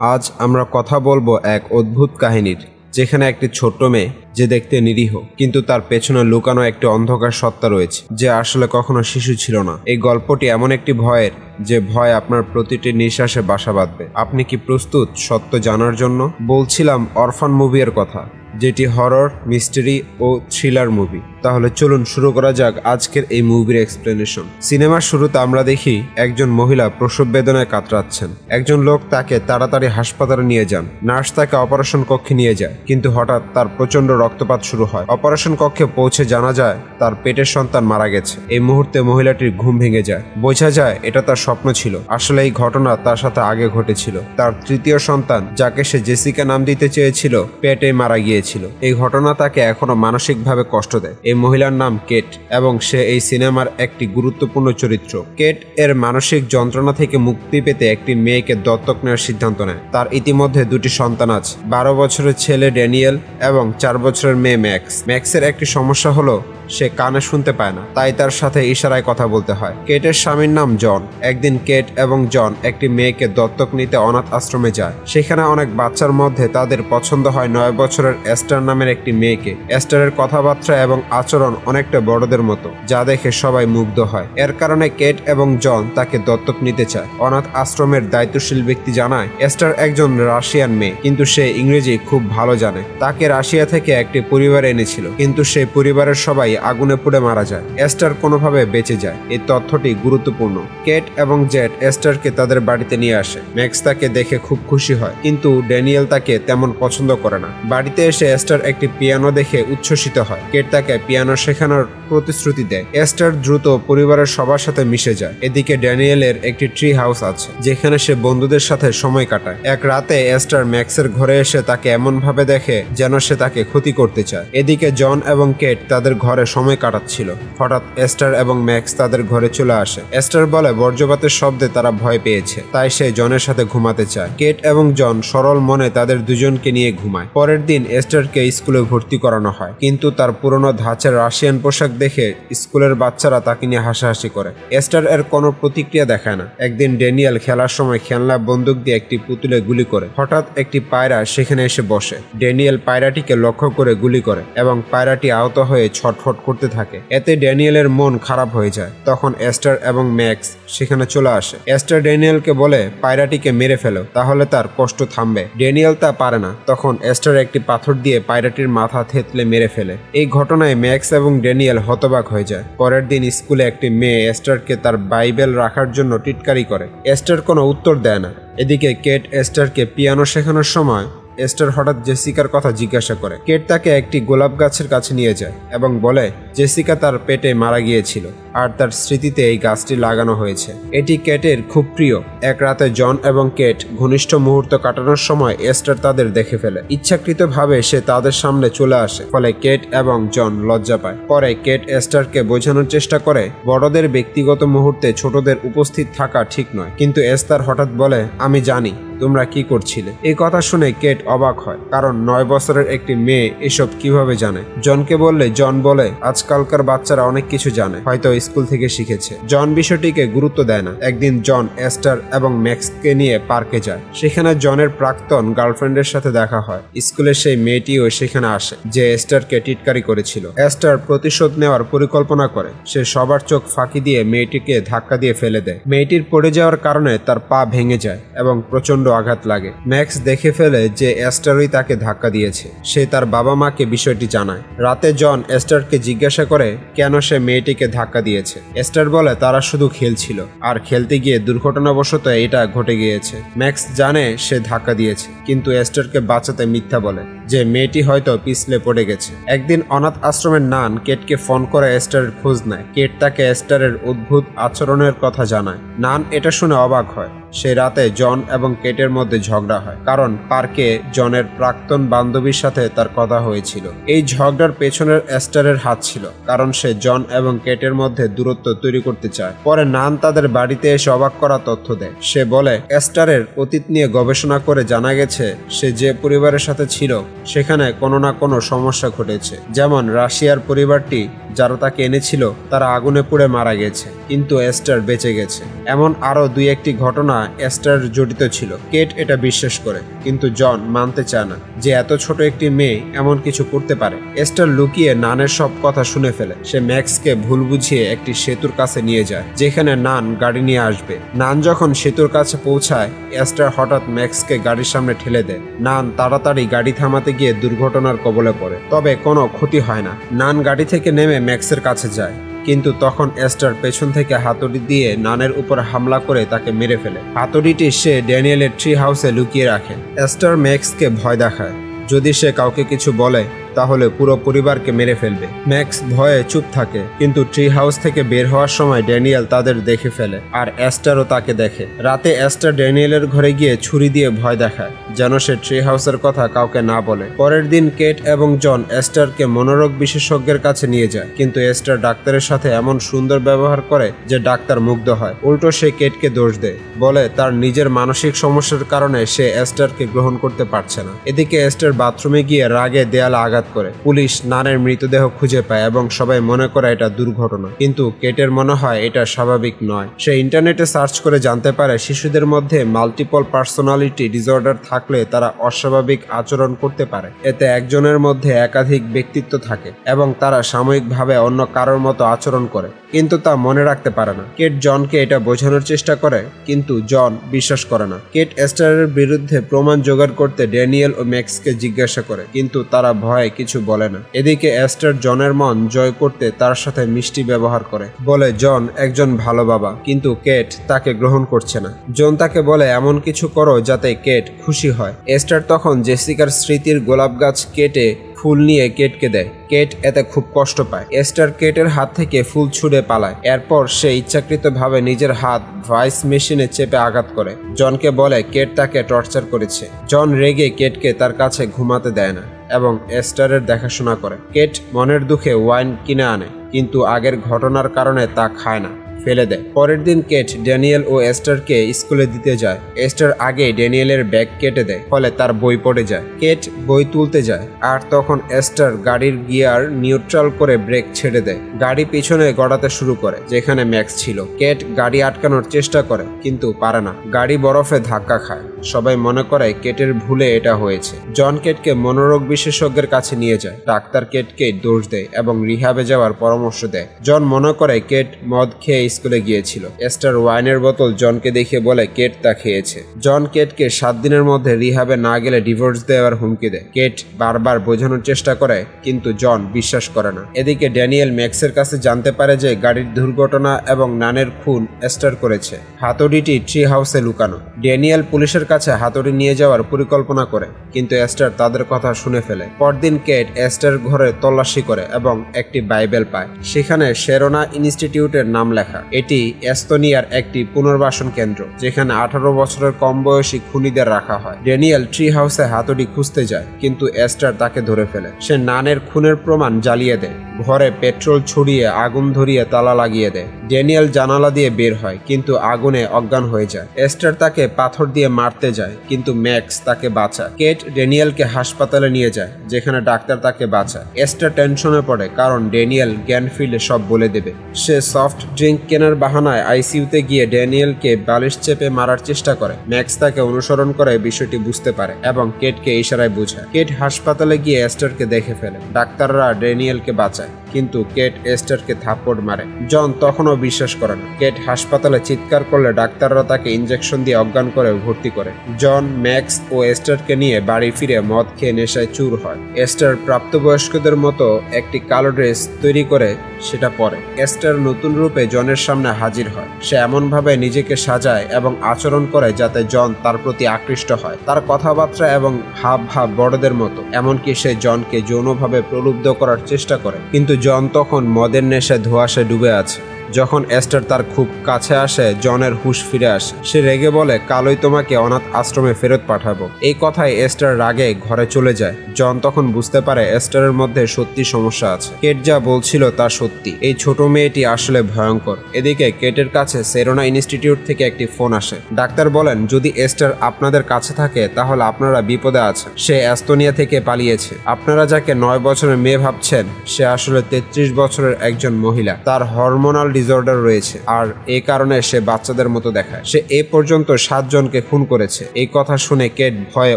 আজ আমরা কথা বলবো এক অদ্ভুত কাহিনীর, যেখানে একটি ছোট্ট মেয়ে যে দেখতে নিরীহ কিন্তু তার পেছনে লুকানো একটি অন্ধকার সত্তা রয়েছে, যে আসলে কখনো শিশু ছিল না। এই গল্পটি এমন একটি ভয়ের, যে ভয় আপনার প্রতিটি নিঃশ্বাসে বাসা বাঁধবে। আপনি কি প্রস্তুত সত্য জানার জন্য? বলছিলাম অরফান মুভির কথা, যেটি হরর, মিস্ট্রি ও থ্রিলার মুভি। তাহলে চলুন শুরু করা যাক আজকের এই মুভির এক্সপ্লেনেশন। সিনেমার শুরুতে আমরা দেখি একজন মহিলা প্রসব বেদনায় কাতরাচ্ছেন। একজন লোক তাকে তাড়াতাড়ি হাসপাতালে নিয়ে যান। নার্স তাকে অপারেশন কক্ষে নিয়ে যায়, কিন্তু হঠাৎ তার প্রচন্ড রক্তপাত শুরু হয়। অপারেশন কক্ষে পৌঁছে জানা যায় তার পেটের সন্তান মারা গেছে। এই মুহূর্তে মহিলাটির ঘুম ভেঙে যায়। বোঝা যায় এটা তার স্বপ্ন ছিল। আসলে এই ঘটনা তার সাথে আগে ঘটেছিল। তার তৃতীয় সন্তান, যাকে সে জেসিকা নাম দিতে চেয়েছিল, পেটে মারা গিয়েছিল। এই ঘটনা তাকে এখনো মানসিকভাবে কষ্ট দেয়। এই মহিলার নাম কেট এবং সে এই সিনেমার একটি গুরুত্বপূর্ণ চরিত্র। কেট এর মানসিক যন্ত্রণা থেকে মুক্তি পেতে একটি মেয়েকে দত্তক নেওয়ার সিদ্ধান্ত নেয়। তার ইতিমধ্যে দুটি সন্তান আছে, 12 বছরের ছেলে ড্যানিয়েল এবং 4 বছরের মেয়ে ম্যাক্স। ম্যাক্সের একটি সমস্যা হলো সে কানে শুনতে পায় না, তাই তার সাথে ইশারায় কথা বলতে হয়। কেটের স্বামীর নাম জন। একদিন কেট এবং জন একটি মেয়েকে দত্তক নিতে অনাথ আশ্রমে যায়। সেখানে অনেক বাচ্চার মধ্যে তাদের পছন্দ হয় 9 বছরের এস্টার নামের একটি মেয়েকে। এস্টারের কথাবার্তা এবং আচরণ অনেকটা বড়দের মতো, যা দেখে সবাই মুগ্ধ হয়। এর কারণে কেট এবং জন তাকে দত্তক নিতে চায়। অনাথ আশ্রমের দায়িত্বশীল ব্যক্তি জানায় এস্টার একজন রাশিয়ান মেয়ে, কিন্তু সে ইংরেজি খুব ভালো জানে। তাকে রাশিয়া থেকে একটি পরিবার এনেছিল, কিন্তু সেই পরিবারের সবাই আগুনে পুড়ে মারা যায়। এস্টার কোনোভাবে বেঁচে যায়। এই তথ্যটি গুরুত্বপূর্ণ। কেট এবং জেট এস্টারকে তাদের বাড়িতে নিয়ে আসে। ম্যাক্স তাকে দেখে খুব খুশি হয়, কিন্তু ড্যানিয়েল তাকে তেমন পছন্দ করে না। বাড়িতে এসে এস্টার একটি পিয়ানো দেখে উচ্ছ্বসিত হয়। কেট তাকে পিয়ানো শেখানোর প্রতিশ্রুতি দেয়। এস্টার দ্রুত পরিবারের সবার সাথে মিশে যায়। এদিকে ড্যানিয়েলের একটি ট্রি হাউস আছে, যেখানে সে বন্ধুদের সাথে সময় কাটায়। এক রাতে এস্টার ম্যাক্সের ঘরে এসে তাকে এমন ভাবে দেখে যেন সে তাকে ক্ষতি করতে চায়। এদিকে জন এবং কেট তাদের ঘরে সময় কাটাচ্ছিল। হঠাৎ এস্টার এবং ম্যাক্স তাদের ঘরে চলে আসে। এস্টার বলে বজ্রপাতের শব্দে তারা ভয় পেয়েছে, তাই সে জনের সাথে ঘুমাতে চায়। কেট এবং জন সরল মনে তাদের দুজনকে নিয়ে ঘুমায়। পরের দিন এস্টারকে স্কুলে ভর্তি করানো হয়, কিন্তু তার পুরনো ধাঁচের রাশিয়ান পোশাক দেখে স্কুলের বাচ্চারা তাকে নিয়ে হাসাহাসি করে। এস্টার এর কোনো প্রতিক্রিয়া দেখায় না। একদিন ড্যানিয়েল খেলার সময় খেলনা বন্দুক দিয়ে একটি পুতুলে গুলি করে। হঠাৎ একটি পায়রা সেখানে এসে বসে। ড্যানিয়েল পায়রাটিকে লক্ষ্য করে গুলি করে এবং পায়রাটি আহত হয়ে ছটফট করতে থাকে। এতে ড্যানিয়েলের মন খারাপ হয়ে যায়। তখন এস্টার এবং ম্যাক্স সেখানে চলে আসে। এস্টার ড্যানিয়েলকে বলে পায়রাটিকে মেরে ফেলো, তাহলে তার কষ্ট থামবে। ড্যানিয়েল তা পারে না। তখন এস্টার একটি পাথর দিয়ে পায়রাটির মাথা থেতলে মেরে ফেলে। এই ঘটনায় ম্যাক্স এবং ড্যানিয়েল হতবাক হয়ে যায়। পরের দিন স্কুলে একটি মেয়ে এস্টারকে তার বাইবেল রাখার জন্য টিটকারি করে। এস্টার কোনো উত্তর দেয় না। এদিকে কেট এস্টারকে পিয়ানো শেখানোর সময় এস্টার হঠাৎ জেসিকার কথা জিজ্ঞাসা করে। কেট তাকে একটি গোলাপ গাছের কাছে নিয়ে যায় এবং বলে জেসিকা তার পেটে মারা গিয়েছিল আর তার স্মৃতিতে এই গাছটি লাগানো হয়েছে। এটি কেটের খুব প্রিয়। এক রাতে জন এবং কেট ঘনিষ্ঠ মুহূর্ত কাটানোর সময় এস্টার তাদের দেখে ফেলে। ইচ্ছাকৃতভাবে সে তাদের সামনে চলে আসে, ফলে কেট এবং জন লজ্জা পায়। পরে কেট এস্টারকে বোঝানোর চেষ্টা করে বড়দের ব্যক্তিগত মুহূর্তে ছোটদের উপস্থিত থাকা ঠিক নয়, কিন্তু এস্টার হঠাৎ বলে আমি জানি তোমরা কি করছিলে। এই কথা শুনে কেট অবাক হয়, কারণ 9 বছরের একটি মেয়ে এসব কিভাবে জানে। জনকে বললে জন বলে আজকালকার বাচ্চারা অনেক কিছু জানে, হয়তো স্কুল থেকে শিখেছে। জন বিষয়টিকে গুরুত্ব দেয় না। একদিন জন এস্টার এবং ম্যাক্সকে নিয়ে পার্কে যায়। সেখানে জনের প্রাক্তন গার্লফ্রেন্ডের সাথে দেখা হয়। স্কুলের সেই মেয়েটিও সেখানে আসে, যে এস্টারকে টিটকারি করেছিল। এস্টার প্রতিশোধ নেওয়ার পরিকল্পনা করে। সে সবার চোখ ফাঁকি দিয়ে মেয়েটিকে ধাক্কা দিয়ে ফেলে দেয়। মেয়েটির পড়ে যাওয়ার কারণে তার পা ভেঙে যায় এবং প্রচন্ড আঘাত লাগে। ম্যাক্স দেখে ফেলে যে এস্টারই তাকে ধাক্কা দিয়েছে। সে তার বাবা মাকে বিষয়টি জানায়। রাতে জন এস্টারকে জিজ্ঞাসা করে কেন সে মেয়েটিকে ধাক্কা দিয়েছে। এস্টার বলে তারা শুধু খেলছিল, আর খেলতে গিয়ে দুর্ঘটনাবশত এটা ঘটে গিয়েছে। ম্যাক্স জানে সে ধাক্কা দিয়েছে, কিন্তু এস্টারকে বাঁচাতে মিথ্যা বলে যে মেয়েটি হয়তো পিছলে পড়ে গেছে। একদিন অনাথ আশ্রমের নান কেটকে ফোন করে এস্টারের খোঁজ নেয়। কেট তাকে এস্টারের অদ্ভুত আচরণের কথা জানায়। নান এটা শুনে অবাক হয়। সেই রাতে জন এবং কেটের মধ্যে ঝগড়া হয়, কারণ পার্কে জনের প্রাক্তন বান্ধবীর সাথে তার কথা হয়েছিল। এই ঝগড়ার পেছনের এস্টারের হাত ছিল, কারণ সে জন এবং কেটের মধ্যে দূরত্ব তৈরি করতে চায়। পরে নান তাদের বাড়িতে এসে অবাক করা তথ্য দেয়। সে বলে এস্টারের অতীত নিয়ে গবেষণা করে জানা গেছে সে যে পরিবারের সাথে ছিল সেখানে কোনো না কোনো সমস্যা ঘটেছে। যেমন রাশিয়ার পরিবারটি যারা তাকে এনেছিল তারা আগুনে পুড়ে মারা গেছে, কিন্তু এস্টার বেঁচে গেছে। এমন আরো দুই একটি ঘটনা এস্টার জড়িত ছিল। কেট এটা বিশ্বাস করে, কিন্তু জন মানতে চায় না যে এত ছোট একটি মেয়ে এমন কিছু করতে পারে। এস্টার লুকিয়ে নানের সব কথা শুনে ফেলে। সে ম্যাক্সকে ভুল বুঝিয়ে একটি সেতুর কাছে নিয়ে যায়, যেখানে নান গাড়ি নিয়ে আসবে। নান যখন সেতুর কাছে পৌঁছায়, এস্টার হঠাৎ ম্যাক্সকে গাড়ির সামনে ঠেলে দেয়। নান তাড়াতাড়ি গাড়ি থামাতে গিয়ে দুর্ঘটনার কবলে পড়ে, তবে কোনো ক্ষতি হয় না। নান গাড়ি থেকে নেমে ম্যাক্সের কাছে যায়, কিন্তু তখন এস্টার পেছন থেকে হাতুড়ি দিয়ে নানের উপর হামলা করে তাকে মেরে ফেলে। হাতুড়িটি সে ড্যানিয়েলের ট্রি হাউসে লুকিয়ে রাখে। এস্টার ম্যাক্সকে ভয় দেখায়, যদি সে কাউকে কিছু বলে তাহলে পুরো পরিবারকে মেরে ফেলবে। ম্যাক্স ভয়ে চুপ থাকে, কিন্তু ট্রি হাউস থেকে বের হওয়ার সময় ড্যানিয়েল তাদের দেখে ফেলে, আর এস্টারও তাকে দেখে। রাতে এস্টার ড্যানিয়েলের ঘরে গিয়ে ছুরি দিয়ে ভয় দেখায়, যেন সে ট্রি হাউসের কথা কাউকে না বলে। পরের দিন কেট এবং জন এস্টারকে মনোরোগ বিশেষজ্ঞের কাছে নিয়ে যায়, কিন্তু এস্টার ডাক্তারের সাথে এমন সুন্দর ব্যবহার করে যে ডাক্তার মুগ্ধ হয়। উল্টো সে কেটকে দোষ দেয়, বলে তার নিজের মানসিক সমস্যার কারণে সে এস্টারকে গ্রহণ করতে পারছে না। এদিকে এস্টার বাথরুমে গিয়ে রাগে দেয়ালে আঘাত করে। পুলিশ নানের মৃতদেহ খুঁজে পায় এবং সবাই মনে করে এটা দুর্ঘটনা, কিন্তু কেটের মনে হয় এটা স্বাভাবিক নয়। সে ইন্টারনেটে সার্চ করে জানতে পারে শিশুদের মধ্যে মাল্টিপল পার্সোনালিটি ডিসঅর্ডার থাকলে তারা অস্বাভাবিক আচরণ করতে পারে। এতে একজনের মধ্যে একাধিক ব্যক্তিত্ব থাকে এবং তারা সাময়িকভাবে অন্য কারোর মতো আচরণ করে, কিন্তু তা মনে রাখতে পারে না। কেট জনকে এটা বোঝানোর চেষ্টা করে, কিন্তু জন বিশ্বাস করে না। কেট এস্টারের বিরুদ্ধে প্রমাণ জোগাড় করতে ড্যানিয়েল ও ম্যাক্সকে জিজ্ঞাসা করে, কিন্তু তারা ভয়ে কিছু বলে না। এদিকে এস্টার জনের মন জয় করতে তার সাথে মিষ্টি ব্যবহার করে, বলে জন একজন ভালো বাবা, কিন্তু কেট তাকে গ্রহণ করছে না। জন তাকে বলে এমন কিছু করো যাতে কেট খুশি হয়। এস্টার তখন জেসিকার স্মৃতির গোলাপ গাছ কেটে ফুল নিয়ে কেটকে দেয়। কেট এতে খুব কষ্ট পায়। এস্টার কেটের হাত থেকে ফুল ছুঁড়ে পালায়। এরপর সে ইচ্ছাকৃতভাবে নিজের হাত ভয়েস মেশিনে চেপে আঘাত করে। জনকে বলে কেট তাকে টর্চার করেছে। জন রেগে কেটকে তার কাছে ঘুমাতে দেয় না এবং এস্টারের দেখাশোনা করে। কেট মনের দুঃখে ওয়াইন কিনে আনে, কিন্তু আগের ঘটনার কারণে তা খায় না, ফেলে দেয়। পরের দিন কেট ড্যানিয়েল ও এস্টারকে স্কুলে দিতে যায়। এস্টার আগে ড্যানিয়েলের ব্যাগ কেটে দেয়, ফলে তার বই পড়ে যায়। কেট বই তুলতে যায়, আর তখন এস্টার গাড়ির গিয়ার নিউট্রাল করে ব্রেক ছেড়ে দেয়। গাড়ি পিছনে গড়াতে শুরু করে, যেখানে ম্যাক্স ছিল। কেট গাড়ি আটকানোর চেষ্টা করে, কিন্তু পারে না। গাড়ি বরফে ধাক্কা খায়। সবাই মনে করে কেটের ভুলে এটা হয়েছে। জন কেটকে মনোরোগ বিশেষজ্ঞের কাছে নিয়ে যায়। ডাক্তার কেটকে দোষ দেয় এবং রিহাবে যাওয়ার পরামর্শ দেয়। জন মনে করে কেট মদ খেয়ে স্কুলে গিয়েছিল। এস্টার ওয়াইনের বোতল জনকে দেখিয়ে বলে কেট তা খেয়েছে। জন কেটকে 7 দিনের মধ্যে রিহাবে না গেলে ডিভোর্স দেওয়ার হুমকি দেয়। কেট বারবার বোঝানোর চেষ্টা করে, কিন্তু জন বিশ্বাস করে না। এদিকে ড্যানিয়েল ম্যাক্সের কাছে জানতে পারে যে গাড়ির দুর্ঘটনা এবং নানের খুন এস্টার করেছে। হাতুড়িটি ট্রি হাউসে লুকানো। ড্যানিয়েল পুলিশের কাছে হাতুড়ি নিয়ে যাওয়ার পরিকল্পনা করে, কিন্তু এস্টার তাদের কথা শুনে ফেলে। পরদিন কেট এস্টার ঘরে তল্লাশি করে এবং একটি বাইবেল পায়। সেখানে শেরোনা ইনস্টিটিউটের নাম লেখা। এটি এস্তোনিয়ার একটি পুনর্বাসন কেন্দ্র, যেখানে 18 বছরের কম বয়সী খুনিদের রাখা হয়। ড্যানিয়েল ট্রি হাউসে হাতুড়ি খুঁজতে যায়, কিন্তু এস্টার তাকে ধরে ফেলে। সে নানের খুনের প্রমাণ জ্বালিয়ে দেয়, ঘরে পেট্রোল ছড়িয়ে আগুন ধরিয়ে তালা লাগিয়ে দেয়। ড্যানিয়েল জানালা দিয়ে বের হয়, কিন্তু আগুনে অজ্ঞান হয়ে যায়। এস্টার তাকে পাথর দিয়ে মারতে যায়, কিন্তু ম্যাক্স তাকে বাঁচায়। কেট ড্যানিয়েলকে হাসপাতালে নিয়ে যায়, যেখানে ডাক্তার তাকে বাঁচায়। এস্টার টেনশনে পড়ে, কারণ ড্যানিয়েল জ্ঞান ফিরলে সব বলে দেবে। সে সফট ড্রিঙ্ক কেনার বাহানায় আইসিইউতে গিয়ে ড্যানিয়েলকে বালিশ চেপে মারার চেষ্টা করে। ম্যাক্স তাকে অনুসরণ করে বিষয়টি বুঝতে পারে এবং কেটকে ইশারায় বোঝায়। কেট হাসপাতালে গিয়ে এস্টারকে দেখে ফেলে। ডাক্তাররা ড্যানিয়েলকে বাঁচায়, কিন্তু কেট এস্টারকে থাপ্পড় মারে। জন তখনও বিশ্বাস করে না। কেট হাসপাতালে চিৎকার করলে ডাক্তাররা তাকে ইনজেকশন দিয়ে অজ্ঞান করে ভর্তি করে। জন ম্যাক্স ও এস্টারকে নিয়ে বাড়ি ফিরে মদ খেয়ে নেশায় চুর হয়। এস্টার প্রাপ্তবয়স্কদের মতো একটি কালো ড্রেস তৈরি করে সেটা পরে। এস্টার নতুন রূপে জনের সামনে হাজির হয়। সে এমনভাবে নিজেকে সাজায় এবং আচরণ করে যাতে জন তার প্রতি আকৃষ্ট হয়। তার কথাবার্তা এবং হাব ভাব বড়দের মতো, এমনকি সে জনকে যৌনভাবে প্রলুব্ধ করার চেষ্টা করে, কিন্তু জন তখন মদের নেশায় ধোঁয়াশে ডুবে আছে। যখন এস্টার তার খুব কাছে আসে জনের হুঁশ ফিরে আসে। সে রেগে বলে, কালই তোমাকে অনাথ আশ্রমে ফেরত পাঠাবো। এই কথায় এস্টার রাগে ঘরে চলে যায়। জন তখন বুঝতে পারে এস্টারের মধ্যে সত্যি সমস্যা আছে। কেট যা বলছিল তা সত্যি, এই ছোট মেয়েটি আসলে ভয়ঙ্কর। এদিকে কেটের কাছে সেরোনা ইনস্টিটিউট থেকে একটি ফোন আসে। ডাক্তার বলেন, যদি এস্টার আপনাদের কাছে থাকে তাহলে আপনারা বিপদে আছেন। সে এস্তোনিয়া থেকে পালিয়েছে। আপনারা যাকে 9 বছরের মেয়ে ভাবছেন সে আসলে 33 বছরের একজন মহিলা। তার হরমোনাল ডিসঅর্ডার রয়েছে আর এই কারণে সে বাচ্চাদের মতো দেখায়। সে এ পর্যন্ত 7 জনকে খুন করেছে। এই কথা শুনে কেট ভয়ে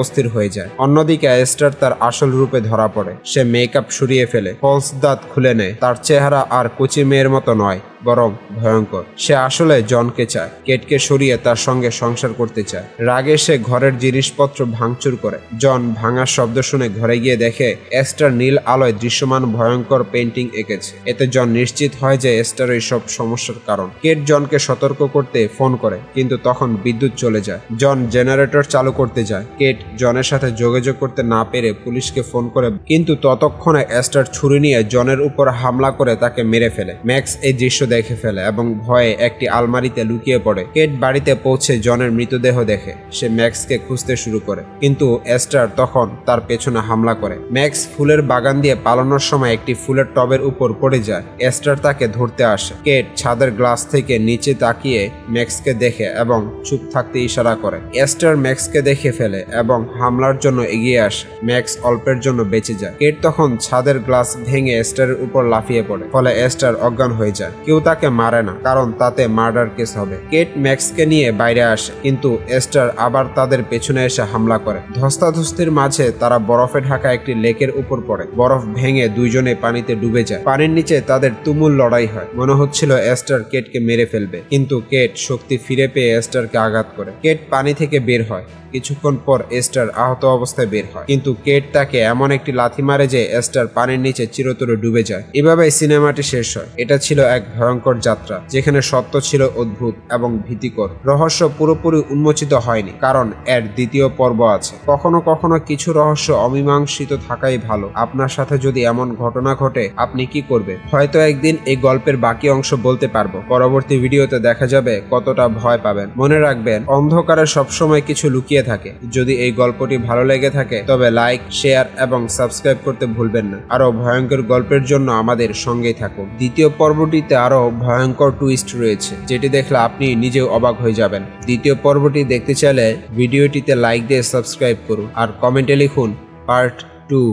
অস্থির হয়ে যায়। অন্যদিকে এস্টার তার আসল রূপে ধরা পড়ে। সে মেকআপ সরিয়ে ফেলে, ফলস দাঁত খুলে নেয়। তার চেহারা আর কচি মেয়ের মতো নয়, বরং ভয়ঙ্কর। সে আসলে জনকে চায়। কেটকে সরিয়ে তার সঙ্গে সংসার করতে চায়। রাগে সে ঘরের জিনিসপত্র ভাঙচুর করে। জন ভাঙার শব্দ শুনে ঘরে গিয়ে দেখে এস্টার নীল আলোয় দৃশ্যমান ভয়ঙ্কর পেন্টিং এঁকেছে। এতে জন নিশ্চিত হয় যে এস্টার এই সব সমস্যার কারণ। কেট জনকে সতর্ক করতে ফোন করে, কিন্তু তখন বিদ্যুৎ চলে যায়। জন জেনারেটর চালু করতে যায়। কেট জনের সাথে যোগাযোগ করতে না পেরে পুলিশকে ফোন করে, কিন্তু ততক্ষণে এস্টার ছুরি নিয়ে জনের উপর হামলা করে তাকে মেরে ফেলে। ম্যাক্স এই দৃশ্য দেখে ফেলে এবং ভয়ে একটি আলমারিতে লুকিয়ে পড়ে। কেট বাড়িতে পৌঁছে জনের মৃতদেহ দেখে। সে ম্যাক্সকে খুঁজতে শুরু করে, কিন্তু এস্টার তখন তার পেছনে হামলা করে। ম্যাক্স ফুলের বাগান দিয়ে পালানোর সময় একটি ফুলের টবের উপর পড়ে যায়। এস্টার তাকে ধরতে আসে। কেট ছাদের গ্লাস থেকে নিচে তাকিয়ে ম্যাক্সকে দেখে এবং চুপ থাকতে ইশারা করে। এস্টার ম্যাক্সকে দেখে ফেলে এবং হামলার জন্য এগিয়ে আসে। ম্যাক্স অল্পের জন্য বেঁচে যায়। কেট তখন ছাদের গ্লাস ভেঙে এস্টারের উপর লাফিয়ে পড়ে, ফলে এস্টার অজ্ঞান হয়ে যায়। কেউ তাকে মারে না, কারণ তাতে মার্ডার কেস হবে। কেট ম্যাক্সকে নিয়ে বাইরে আসে, কিন্তু এস্টার আবার তাদের পেছনে এসে হামলা করে। ধস্তাধস্তির মাঝে তারা বরফে ঢাকা একটি লেকের উপর পড়ে। বরফ ভেঙে দুইজনে পানিতে ডুবে যায়। পানির নিচে তাদের তুমুল লড়াই হয়। মনে হচ্ছিল এস্টার কেটকে মেরে ফেলবে, কিন্তু কেট শক্তি ফিরে পেয়ে এস্টারকে আঘাত করে। কেট পানি থেকে বের হয়। কিছুক্ষণ পর এস্টার আহত অবস্থায় বের হয়, কিন্তু কেট তাকে এমন একটি লাথি মারে যে এস্টার পানির নিচে চিরতরে ডুবে যায়। এভাবেই সিনেমাটি শেষ হয়। এটা ছিল এক ভয়ঙ্কর যাত্রা, যেখানে সত্য ছিল অদ্ভুত এবং ভীতিকর। রহস্য পুরোপুরি উন্মোচিত হয়নি, কারণ এর দ্বিতীয় পর্ব আছে। কখনো কখনো কিছু রহস্য অমীমাংসিত থাকাই ভালো। আপনার সাথে যদি এমন ঘটনা ঘটে, আপনি কি করবেন? হয়তো একদিন এই গল্পের বাকি অংশ বলতে পারবো। পরবর্তী ভিডিওতে দেখা যাবে কতটা ভয় পাবেন। মনে রাখবেন, অন্ধকারে সবসময় কিছু লুকিয়ে থাকে। যদি এই গল্পটি ভালো লেগে থাকে তবে লাইক, শেয়ার এবং সাবস্ক্রাইব করতে ভুলবেন না। আরো ভয়ঙ্কর গল্পের জন্য আমাদের সঙ্গেই থাকুন। দ্বিতীয় পর্বটিতে আরো ভয়ঙ্কর টুইস্ট রয়েছে, যেটি দেখলে আপনি নিজেও অবাক হয়ে যাবেন। দ্বিতীয় পর্বটি দেখতে চাইলে ভিডিওটিতে লাইক দিয়ে সাবস্ক্রাইব করুন আর কমেন্টে লিখুন পার্ট 2।